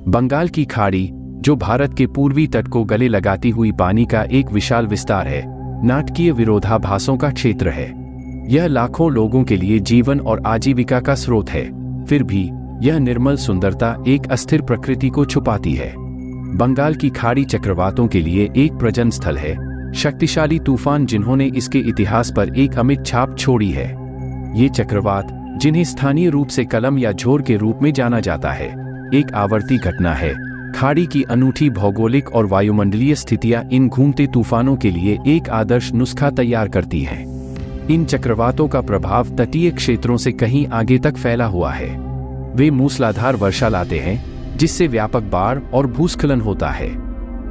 बंगाल की खाड़ी, जो भारत के पूर्वी तट को गले लगाती हुई पानी का एक विशाल विस्तार है, नाटकीय विरोधाभासों का क्षेत्र है। यह लाखों लोगों के लिए जीवन और आजीविका का स्रोत है, फिर भी यह निर्मल सुंदरता एक अस्थिर प्रकृति को छुपाती है। बंगाल की खाड़ी चक्रवातों के लिए एक प्रजनन स्थल है, शक्तिशाली तूफान जिन्होंने इसके इतिहास पर एक अमिट छाप छोड़ी है। ये चक्रवात, जिन्हें स्थानीय रूप से कलम या झोर के रूप में जाना जाता है, एक आवर्ती घटना है। खाड़ी की अनूठी भौगोलिक और वायुमंडलीय स्थितियां इन घूमते तूफानों के लिए एक आदर्श नुस्खा तैयार करती हैं। इन चक्रवातों का प्रभाव तटीय क्षेत्रों से कहीं आगे तक फैला हुआ है। वे मूसलाधार वर्षा लाते हैं, जिससे व्यापक बाढ़ और भूस्खलन होता है।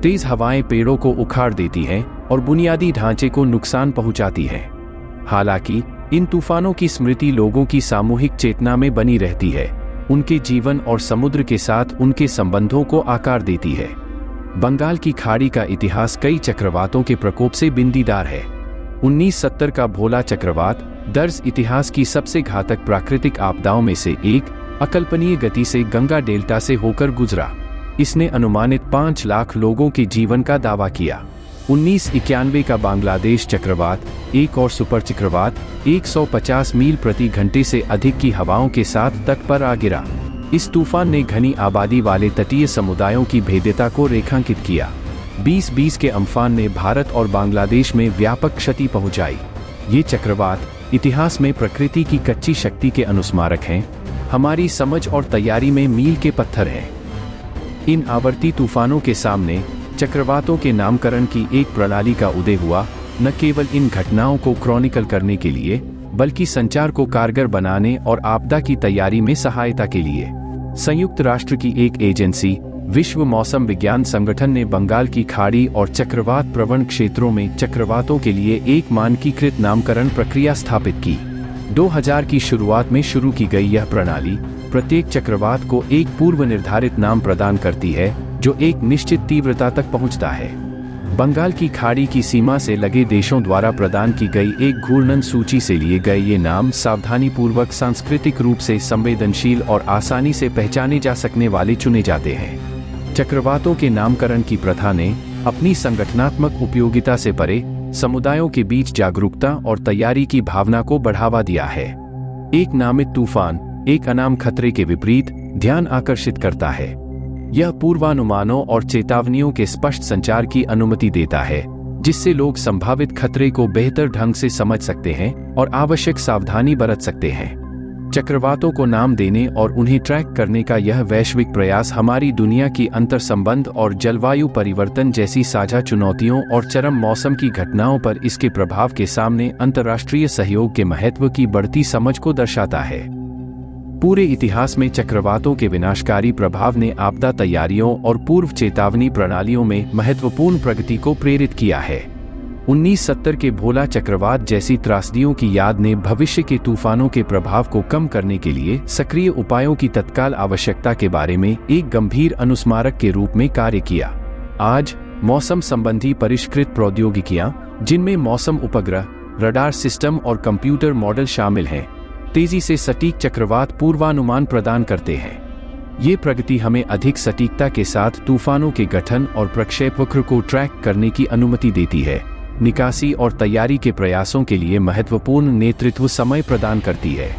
तेज हवाएं पेड़ों को उखाड़ देती हैं और बुनियादी ढांचे को नुकसान पहुंचाती हैं। हालांकि इन तूफानों की स्मृति लोगों की सामूहिक चेतना में बनी रहती है, उनके जीवन और समुद्र के साथ उनके संबंधों को आकार देती है। बंगाल की खाड़ी का इतिहास कई चक्रवातों के प्रकोप से बिंदीदार है। 1970 का भोला चक्रवात दर्ज इतिहास की सबसे घातक प्राकृतिक आपदाओं में से एक, अकल्पनीय गति से गंगा डेल्टा से होकर गुजरा। इसने अनुमानित 5 लाख लोगों के जीवन का दावा किया। 1991 का बांग्लादेश चक्रवात, एक और सुपर चक्रवात, 150 मील प्रति घंटे से अधिक की हवाओं के साथ तट पर आ गिरा। इस तूफान ने घनी आबादी वाले तटीय समुदायों की भेद्यता को रेखांकित किया। 2020 के अम्फान ने भारत और बांग्लादेश में व्यापक क्षति पहुंचाई। ये चक्रवात इतिहास में प्रकृति की कच्ची शक्ति के अनुस्मारक हैं, हमारी समझ और तैयारी में मील के पत्थर हैं। इन आवर्ती तूफानों के सामने चक्रवातों के नामकरण की एक प्रणाली का उदय हुआ, न केवल इन घटनाओं को क्रॉनिकल करने के लिए, बल्कि संचार को कारगर बनाने और आपदा की तैयारी में सहायता के लिए। संयुक्त राष्ट्र की एक एजेंसी, विश्व मौसम विज्ञान संगठन ने बंगाल की खाड़ी और चक्रवात प्रवण क्षेत्रों में चक्रवातों के लिए एक मानकीकृत नामकरण प्रक्रिया स्थापित की। 2000 की शुरुआत में शुरू की गई यह प्रणाली प्रत्येक चक्रवात को एक पूर्व निर्धारित नाम प्रदान करती है, जो एक निश्चित तीव्रता तक पहुंचता है। बंगाल की खाड़ी की सीमा से लगे देशों द्वारा प्रदान की गई एक घूर्णन सूची से लिए गए ये नाम सावधानीपूर्वक सांस्कृतिक रूप से संवेदनशील और आसानी से पहचाने जा सकने वाले चुने जाते हैं। चक्रवातों के नामकरण की प्रथा ने अपनी संगठनात्मक उपयोगिता से परे समुदायों के बीच जागरूकता और तैयारी की भावना को बढ़ावा दिया है। एक नामित तूफान एक अनाम खतरे के विपरीत ध्यान आकर्षित करता है। यह पूर्वानुमानों और चेतावनियों के स्पष्ट संचार की अनुमति देता है, जिससे लोग संभावित खतरे को बेहतर ढंग से समझ सकते हैं और आवश्यक सावधानी बरत सकते हैं। चक्रवातों को नाम देने और उन्हें ट्रैक करने का यह वैश्विक प्रयास हमारी दुनिया की अंतर्संबंध और जलवायु परिवर्तन जैसी साझा चुनौतियों और चरम मौसम की घटनाओं पर इसके प्रभाव के सामने अंतर्राष्ट्रीय सहयोग के महत्व की बढ़ती समझ को दर्शाता है। पूरे इतिहास में चक्रवातों के विनाशकारी प्रभाव ने आपदा तैयारियों और पूर्व चेतावनी प्रणालियों में महत्वपूर्ण प्रगति को प्रेरित किया है। 1970 के भोला चक्रवात जैसी त्रासदियों की याद ने भविष्य के तूफानों के प्रभाव को कम करने के लिए सक्रिय उपायों की तत्काल आवश्यकता के बारे में एक गंभीर अनुस्मारक के रूप में कार्य किया। आज मौसम संबंधी परिष्कृत प्रौद्योगिकियां, जिनमें मौसम उपग्रह, रडार सिस्टम और कंप्यूटर मॉडल शामिल हैं, तेजी से सटीक चक्रवात पूर्वानुमान प्रदान करते हैं। ये प्रगति हमें अधिक सटीकता के साथ तूफानों के गठन और प्रक्षेपवक्र को ट्रैक करने की अनुमति देती है, निकासी और तैयारी के प्रयासों के लिए महत्वपूर्ण नेतृत्व समय प्रदान करती है।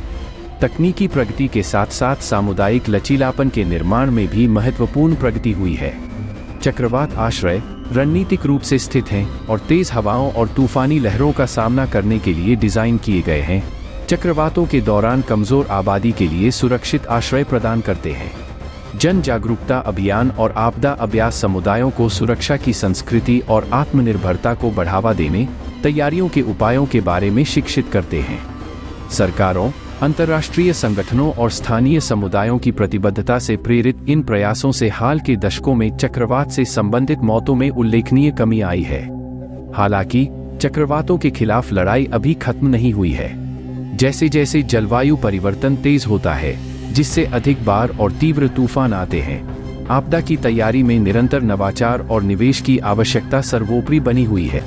तकनीकी प्रगति के साथ साथ सामुदायिक लचीलापन के निर्माण में भी महत्वपूर्ण प्रगति हुई है। चक्रवात आश्रय रणनीतिक रूप से स्थित हैं और तेज हवाओं और तूफानी लहरों का सामना करने के लिए डिजाइन किए गए हैं। चक्रवातों के दौरान कमजोर आबादी के लिए सुरक्षित आश्रय प्रदान करते हैं। जन जागरूकता अभियान और आपदा अभ्यास समुदायों को सुरक्षा की संस्कृति और आत्मनिर्भरता को बढ़ावा देने, तैयारियों के उपायों के बारे में शिक्षित करते हैं। सरकारों, अंतर्राष्ट्रीय संगठनों और स्थानीय समुदायों की प्रतिबद्धता से प्रेरित इन प्रयासों से हाल के दशकों में चक्रवात से संबंधित मौतों में उल्लेखनीय कमी आई है। हालांकि चक्रवातों के खिलाफ लड़ाई अभी खत्म नहीं हुई है। जैसे जैसे जलवायु परिवर्तन तेज होता है, जिससे अधिक बार और तीव्र तूफान आते हैं, आपदा की तैयारी में निरंतर नवाचार और निवेश की आवश्यकता सर्वोपरि बनी हुई है।